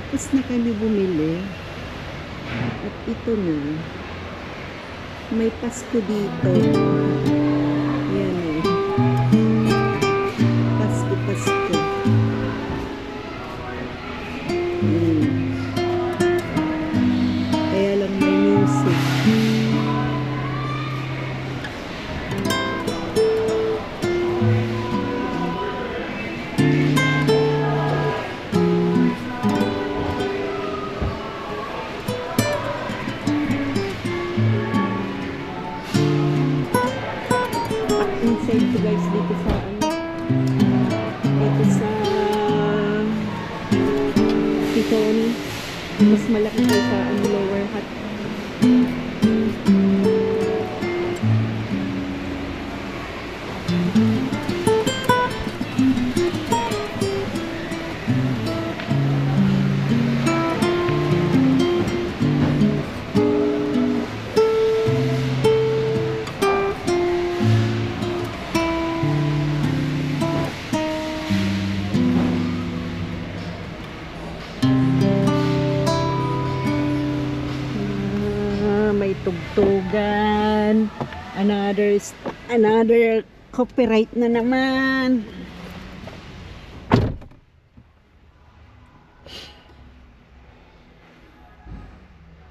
Tapos na kami bumili. At ito na. May Pasko dito. Yan eh. Pasko, Pasko. Kaya lang may music. Inside to guys dito sa dito sa Titoni. Mas malaki sa lower hat. May tugtugan, another copyright na naman.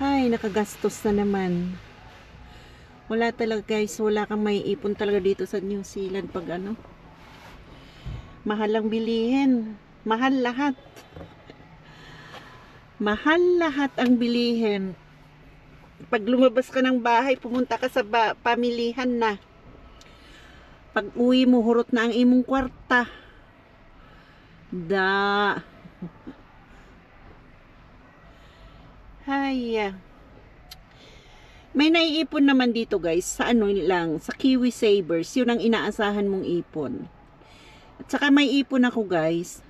Ay, nakagastos na naman. Wala talaga guys, wala kang may ipon talaga dito sa New Zealand pag ano. Mahal ang bilihin, mahal lahat. Mahal lahat ang bilihin. Pag lumabas ka ng bahay, pumunta ka sa pamilihan na. Pag uwi mo, hurot na ang imong kwarta. Hay. May naiipon naman dito guys, sa ano lang, sa Kiwi Savers, yun ang inaasahan mong ipon. At saka may ipon ako guys.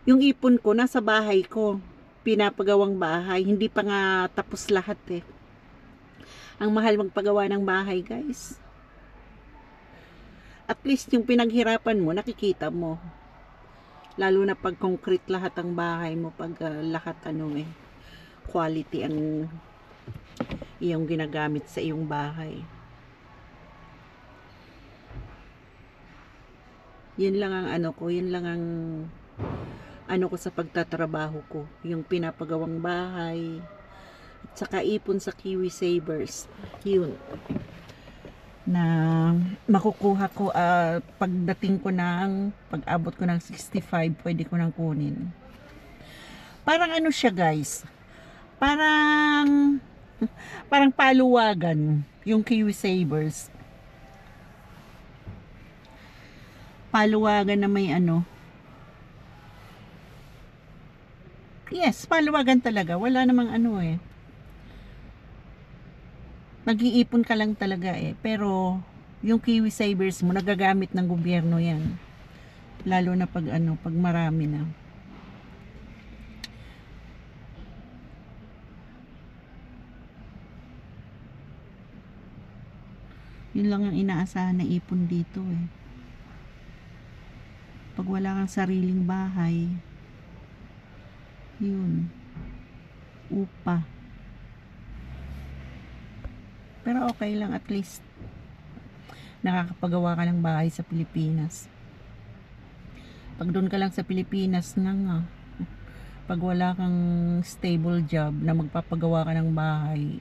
Yung ipon ko, nasa bahay ko. Pinapagawang bahay, hindi pa nga tapos lahat eh. Ang mahal magpagawa ng bahay guys. At least yung pinaghirapan mo, nakikita mo. Lalo na pag concrete lahat ang bahay mo, pag lahat ano eh, quality ang iyong ginagamit sa iyong bahay. Yun lang ang ano ko, yun lang ang ano ko sa pagtatrabaho ko, yung pinapagawang bahay at saka ipon sa Kiwi Savers, yun na makukuha ko pagdating ko ng pag-abot ko ng 65, pwede ko nang kunin. Parang ano siya guys, parang paluwagan yung Kiwi Savers, paluwagan na may ano. Yes, paluwagan talaga. Wala namang ano eh. Nag-iipon ka lang talaga eh. Pero, yung Kiwi Savers mo, nagagamit ng gobyerno yan. Lalo na pag ano, pag marami na. Yun lang ang inaasahan na ipon dito eh. Pag wala kang sariling bahay, yun, upa. Pero okay lang, at least nakakapagawa ka ng bahay sa Pilipinas. Pag doon ka lang sa Pilipinas nga, pag wala kang stable job na magpapagawa ka ng bahay,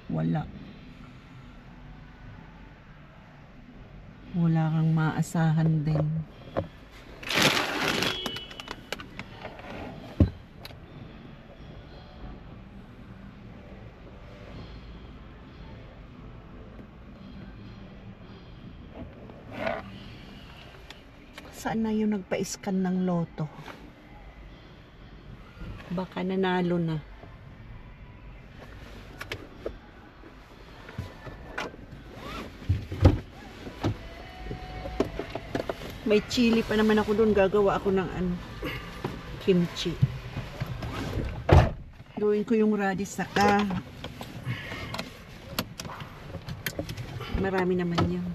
wala kang maasahan din. Saan na yung nagpa-scan ng loto? Baka nanalo na. May chili pa naman ako doon. Gagawa ako ng ano, kimchi. Gawin ko yung radish saka marami naman yun.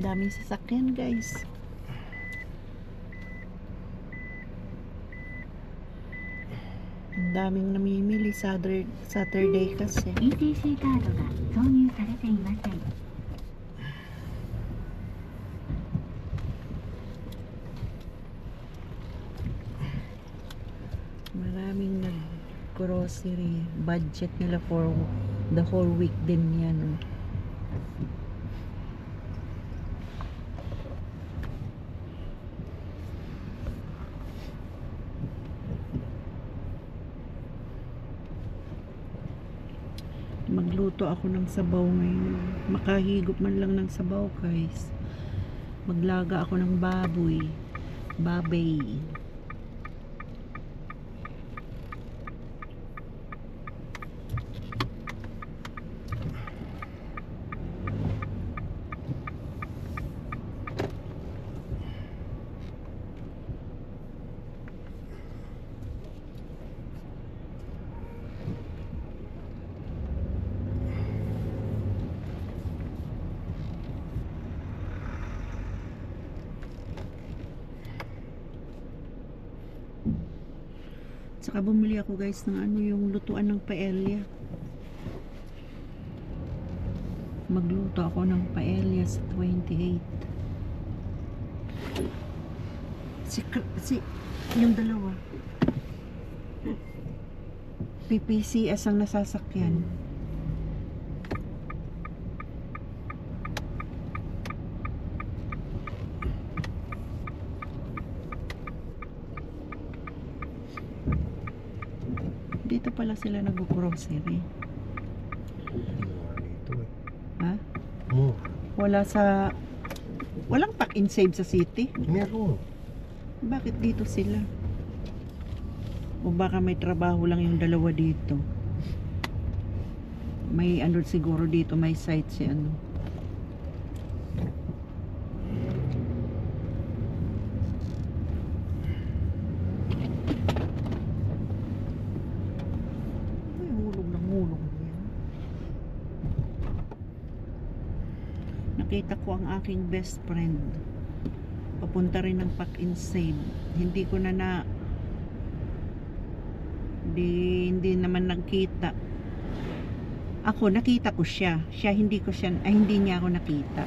Daming sasakyan, guys. Ang daming namimili Saturday kasi. ETC カードが挿入されていません。 Maraming nag-grocery. Budget nila for the whole week din yan. Magluto ako ng sabaw ngayon. Makahigop man lang ng sabaw, guys. Maglaga ako ng baboy. Babay. Saka bumili ako, guys, ng ano, yung lutuan ng paella. Magluto ako ng paella sa 28. Yung dalawa. PPCS ang nasasakyan. Dito pala sila nag-grocery. Dito eh. Ha? Oh, Walang pack and save sa city. meron. Bakit dito sila? O baka may trabaho lang yung dalawa dito. May ano siguro dito, may site si ano. Ay, hulog ng hulog yan. Nakita ko ang aking best friend. Papunta rin ng pack and save. Hindi ko na hindi naman nagkita. Ako nakita ko siya. Hindi niya ako nakita.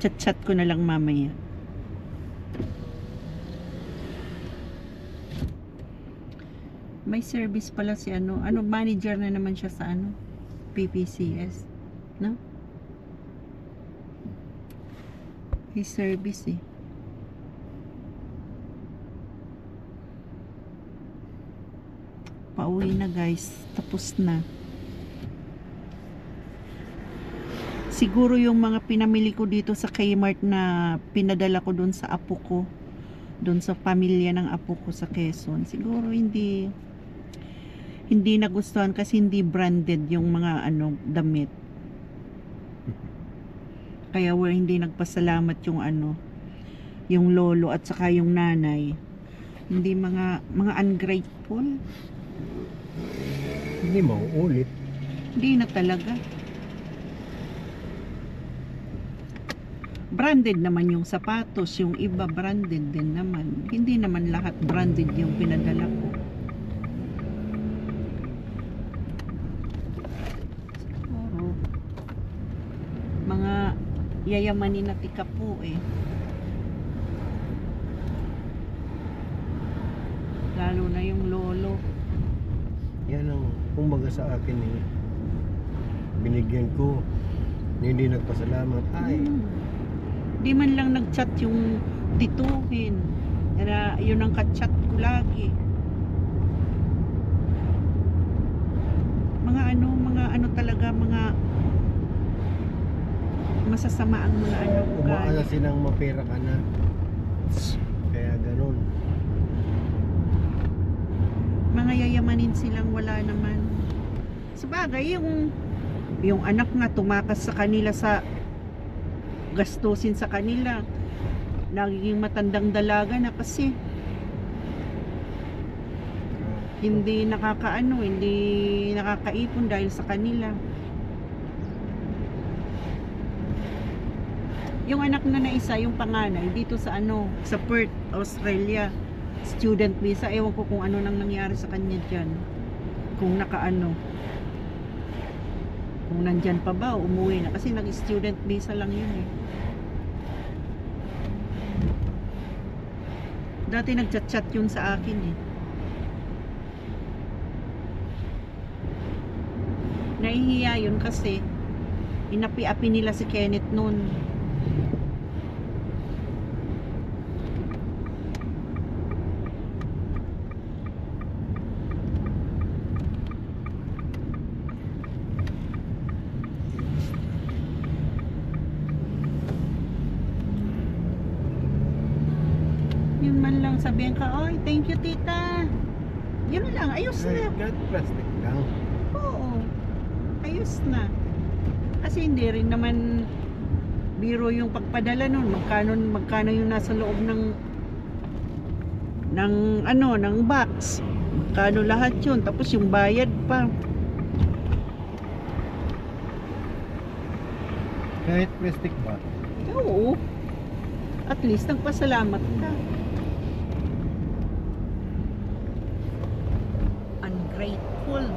Chat ko na lang mamaya. May service pala si ano manager na naman siya sa ano PPCS, no? His service eh. Pauwi na, guys. Tapos na. Siguro yung mga pinamili ko dito sa Kmart na pinadala ko doon sa apo ko. Doon sa pamilya ng apo ko sa Quezon. Siguro hindi nagustuhan kasi hindi branded yung mga ano damit. Kaya hindi nagpasalamat yung ano, yung lolo at saka yung nanay. Hindi mga ungrateful. Hindi mauulit. Hindi na talaga. Branded naman yung sapatos, yung iba branded din naman. Hindi naman lahat branded yung pinadala ko. Siguro, mga yayamanin na tika po eh. Lalo na yung lolo. Yan ang kumbaga sa akin eh. Binigyan ko. Hindi nagpasalamat. Ay, Di man lang nag-chat yung tituhin. Yun ang ka-chat ko lagi. Mga ano talaga, mga masasama ang mga ano umaala ugali. silang mapera ka na. Kaya ganun. Mga yayamanin silang wala naman. Sabagay, yung anak nga tumakas sa kanila sa gastusin sa kanila. Nagiging matandang dalaga na kasi hindi nakakaipon dahil sa kanila. Yung anak na isa, yung panganay, dito sa ano, sa Perth, Australia. Student visa. Ewan ko kung ano nang nangyari sa kanya dyan. Kung nakaano. Kung nandyan pa ba, umuwi na. Kasi nag-student visa lang yun eh. Dati nagchat-chat yun sa akin eh. Nahihiya yun kasi inapi-api nila si Kenneth noon. Yun man lang sabihin ka, "Oy, thank you tita." Yun lang, ayos Ay, na. got plastic lang. Oo. Ayos na. Kasi hindi rin naman biro yung pagpadala nun. Magkano yung nasa loob ng box. Magkano lahat yun. Tapos yung bayad pa. Kahit plastic ba? Oo. At least nagpasalamat ka. Ungrateful.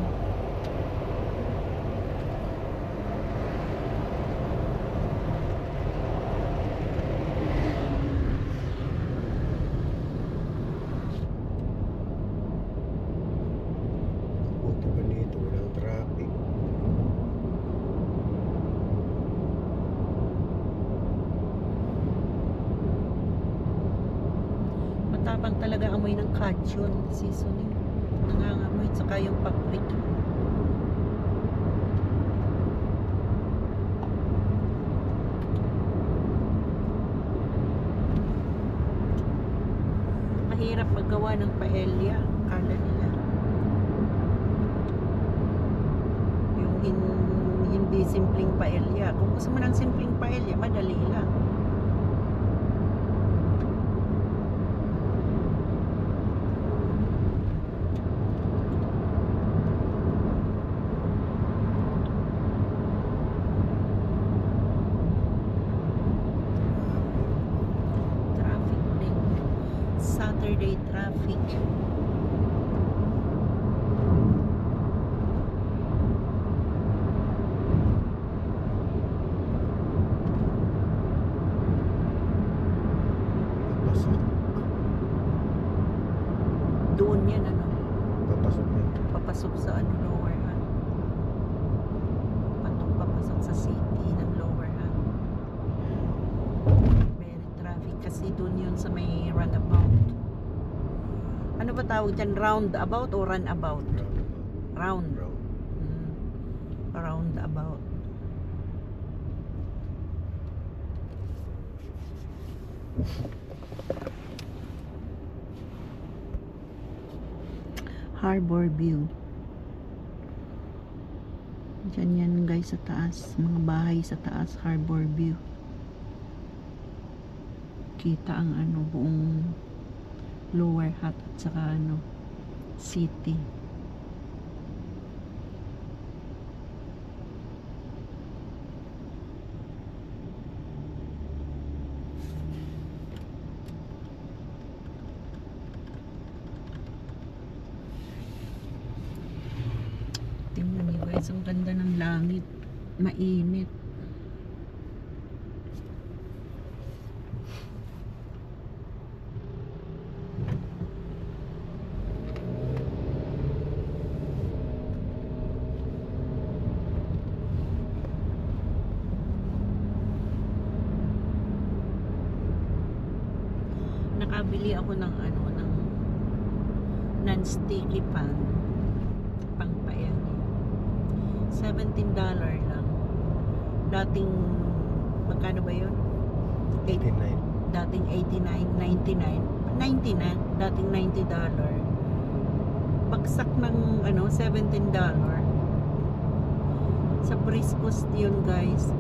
Buti ba nito? Walang traffic. Matapang talaga amoy ng kachon seasoning. Nangangamoy. Tsaka yung paprika. Mahirap paggawa ng paella. Akala nila. Yung hindi simpleng paella. Kung gusto mo ng simpleng paella, madali lang. Traffic din. Saturday traffic. Papasok. Doon yan ano. Papasok yan. Papasok sa ano, lower hand. Papasok sa city ng lower hand. Very traffic kasi doon yun sa may runabout. Ano ba tawag dyan? Roundabout o runabout? Round. Round. Roundabout. Harbor View. Diyan yan guys sa taas. Mga bahay sa taas. Harbor View. Kita ang ano buong lower hat at saka ano city. Tingnan niyo guys, ang ganda ng langit. Mainit. Nakabili ako ng ano, ng non-sticky pan. Pang paella. $17 lang. Dating, magkano ba yun? 89. Dating 89, 99. 90 na. Dating $90. Bagsak ng ano, $17. Sa Briscoes yun guys.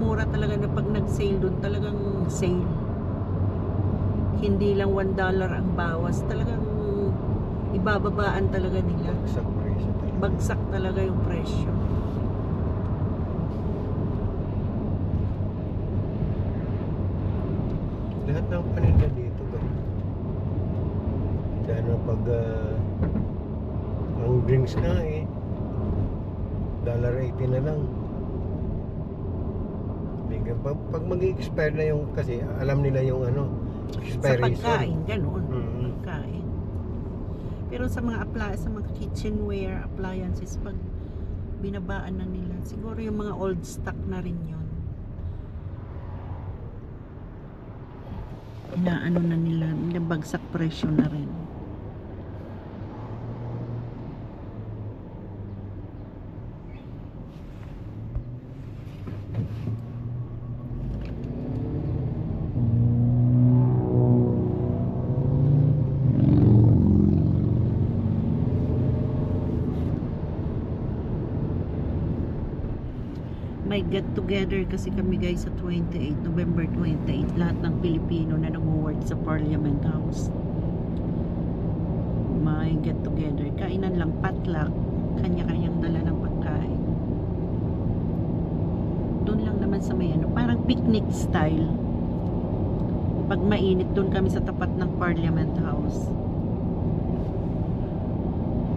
Mura talaga na pag nag-sale dun. Talagang sale. Hindi lang $1 ang bawas. Talagang ibababaan talaga nila. Bagsak presyo talaga. Bagsak talaga yung presyo. Lahat ng paninda dito ba? Dahil na pag ang drinks na eh $1.80 na lang. Pag mag-expire na yung, kasi alam nila yung ano, Sa expiration. pagkain, ganun. Mhm. Pagkain. Pero sa mga sa mga kitchenware, appliances, pag binabaan na nila, siguro yung mga old stock na rin yun. Inaano na nila, nabagsak presyo na rin. May get together kasi kami guys sa 28, November 28, lahat ng Pilipino na nag-work sa Parliament House. May get together, kainan lang, potluck, kanya-kanyang dala ng pagkain. Doon lang naman sa may ano, parang picnic style. Pag mainit, doon kami sa tapat ng Parliament House.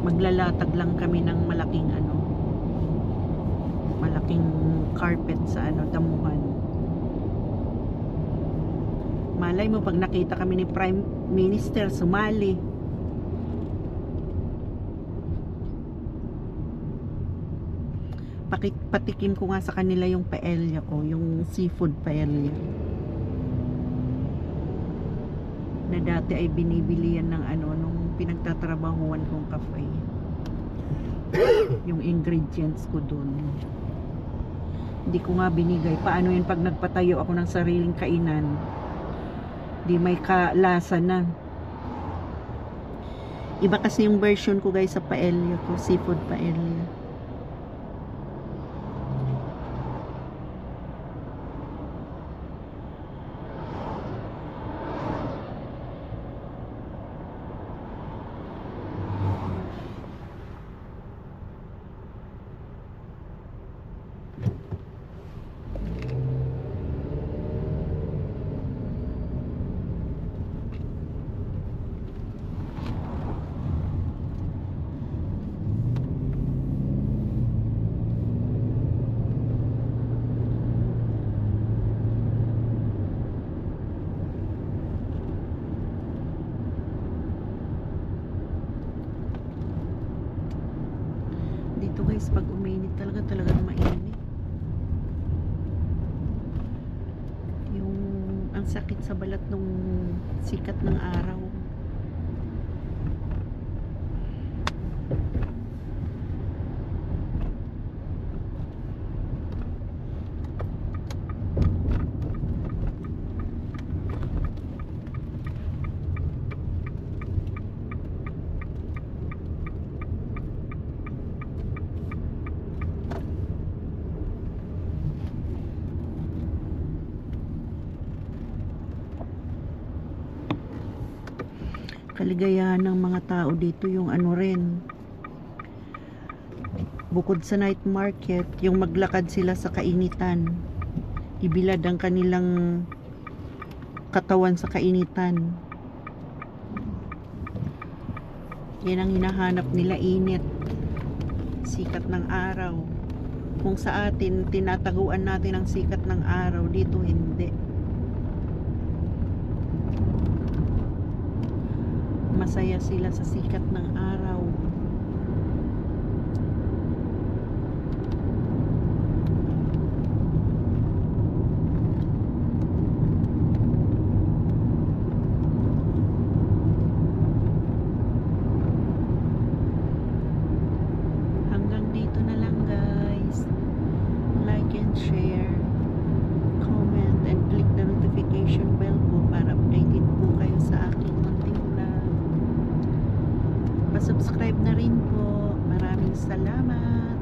Maglalatag lang kami ng malaking ano, malaking carpet sa ano, damuhan. Malay mo pag nakita kami ni Prime Minister sumali. Patikim ko nga sa kanila yung paella ko, yung seafood paella na dati ay binibili yan ng ano, nung pinagtatrabahuan kong cafe. Yung ingredients ko dun, hindi ko nga binigay. Paano yun pag nagpatayo ako ng sariling kainan, di may kalasa na. Iba kasi yung version ko guys sa paella ko, seafood paella. Dito guys, pag uminit talagang mainit. Yung ang sakit sa balat nung sikat ng araw. Kaligayahan ng mga tao dito yung ano rin, bukod sa night market, yung maglakad sila sa kainitan, ibilad ang kanilang katawan sa kainitan. Yan ang hinahanap nila, init, sikat ng araw. Kung sa atin tinataguan natin ang sikat ng araw, dito hindi. Masaya sila sa sikat ng araw. Hanggang dito na lang guys. Like and share, comment and click the notification bell po para updated po kayo sa aking munting vlog. Pa-subscribe na rin po. Maraming salamat.